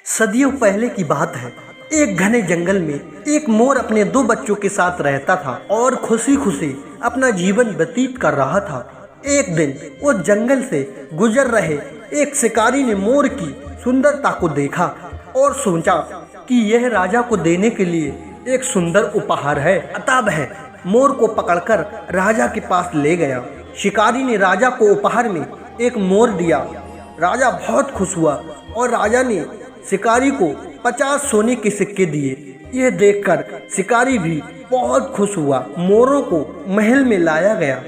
सदियों पहले की बात है। एक घने जंगल में एक मोर अपने दो बच्चों के साथ रहता था और खुशी खुशी अपना जीवन व्यतीत कर रहा था। एक दिन वो जंगल से गुजर रहे एक शिकारी ने मोर की सुंदरता को देखा और सोचा कि यह राजा को देने के लिए एक सुंदर उपहार है। अतः वह मोर को पकड़कर राजा के पास ले गया। शिकारी ने राजा को उपहार में एक मोर दिया। राजा बहुत खुश हुआ और राजा ने शिकारी को 50 सोने के सिक्के दिए। यह देखकर शिकारी भी बहुत खुश हुआ। मोरों को महल में लाया गया।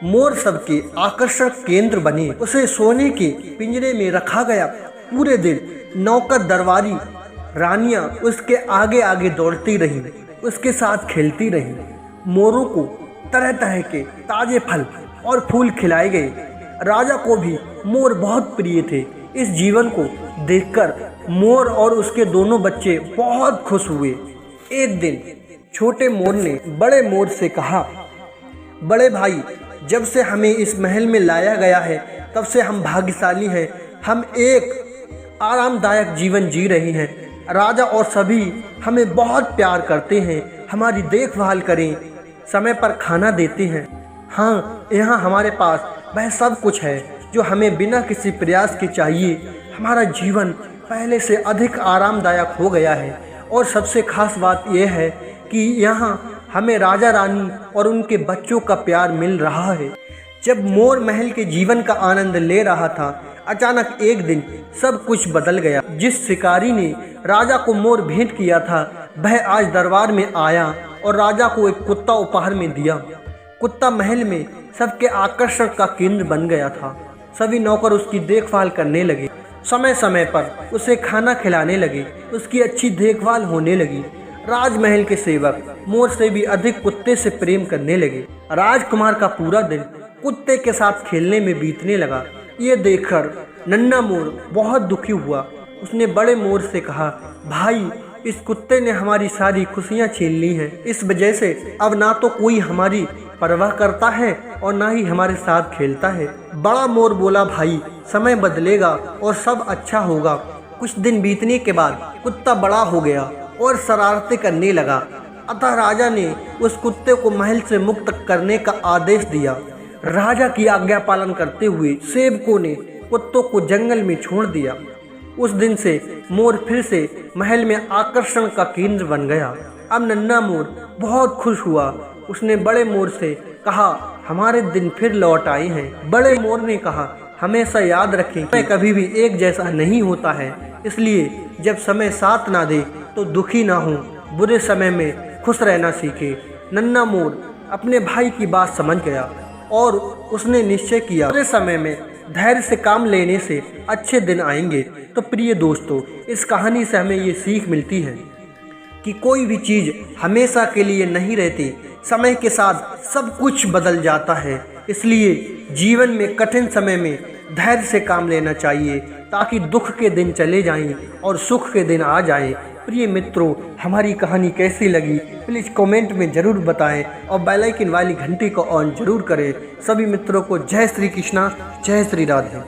मोर सबके आकर्षण केंद्र बने। उसे सोने के पिंजरे में रखा गया। पूरे दिन नौकर दरबारी रानियां उसके आगे आगे दौड़ती रही, उसके साथ खेलती रही। मोरों को तरह तरह के ताजे फल और फूल खिलाए गए। राजा को भी मोर बहुत प्रिय थे। इस जीवन को देखकर मोर और उसके दोनों बच्चे बहुत खुश हुए। एक दिन छोटे मोर ने बड़े मोर से कहा, बड़े भाई, जब से हमें इस महल में लाया गया है तब से हम भाग्यशाली हैं। हम एक आरामदायक जीवन जी रहे हैं। राजा और सभी हमें बहुत प्यार करते हैं, हमारी देखभाल करें, समय पर खाना देते हैं। हाँ, यहाँ हमारे पास वह सब कुछ है जो हमें बिना किसी प्रयास के चाहिए। हमारा जीवन पहले से अधिक आरामदायक हो गया है और सबसे खास बात यह है कि यहाँ हमें राजा रानी और उनके बच्चों का प्यार मिल रहा है। जब मोर महल के जीवन का आनंद ले रहा था, अचानक एक दिन सब कुछ बदल गया। जिस शिकारी ने राजा को मोर भेंट किया था, वह आज दरबार में आया और राजा को एक कुत्ता उपहार में दिया। कुत्ता महल में सबके आकर्षण का केंद्र बन गया था। सभी नौकर उसकी देखभाल करने लगे, समय समय पर उसे खाना खिलाने लगे, उसकी अच्छी देखभाल होने लगी। राजमहल के सेवक मोर से भी अधिक कुत्ते से प्रेम करने लगे। राजकुमार का पूरा दिन कुत्ते के साथ खेलने में बीतने लगा। ये देखकर नन्हा मोर बहुत दुखी हुआ। उसने बड़े मोर से कहा, भाई, इस कुत्ते ने हमारी सारी खुशियां छीन ली हैं। इस वजह से अब ना तो कोई हमारी परवाह करता है और ना ही हमारे साथ खेलता है। बड़ा मोर बोला, भाई, समय बदलेगा और सब अच्छा होगा। कुछ दिन बीतने के बाद कुत्ता बड़ा हो गया और शरारतें करने लगा। अतः राजा ने उस कुत्ते को महल से मुक्त करने का आदेश दिया। राजा की आज्ञा पालन करते हुए सेवकों ने कुत्तों को जंगल में छोड़ दिया। उस दिन से मोर फिर से महल में आकर्षण का केंद्र बन गया। अब नन्हा मोर बहुत खुश हुआ। उसने बड़े मोर से कहा, हमारे दिन फिर लौट आए हैं। बड़े मोर ने कहा, हमेशा याद रखें, समय कभी भी एक जैसा नहीं होता है, इसलिए जब समय साथ ना दे तो दुखी ना हो, बुरे समय में खुश रहना सीखे। नन्हा मोर अपने भाई की बात समझ गया और उसने निश्चय किया, बुरे समय में धैर्य से काम लेने से अच्छे दिन आएंगे। तो प्रिय दोस्तों, इस कहानी से हमें ये सीख मिलती है कि कोई भी चीज़ हमेशा के लिए नहीं रहती। समय के साथ सब कुछ बदल जाता है। इसलिए जीवन में कठिन समय में धैर्य से काम लेना चाहिए ताकि दुख के दिन चले जाएं और सुख के दिन आ जाएं। प्रिय मित्रों, हमारी कहानी कैसी लगी प्लीज़ कमेंट में ज़रूर बताएं और बेल आइकन वाली घंटी को ऑन जरूर करें। सभी मित्रों को जय श्री कृष्णा, जय श्री राधे।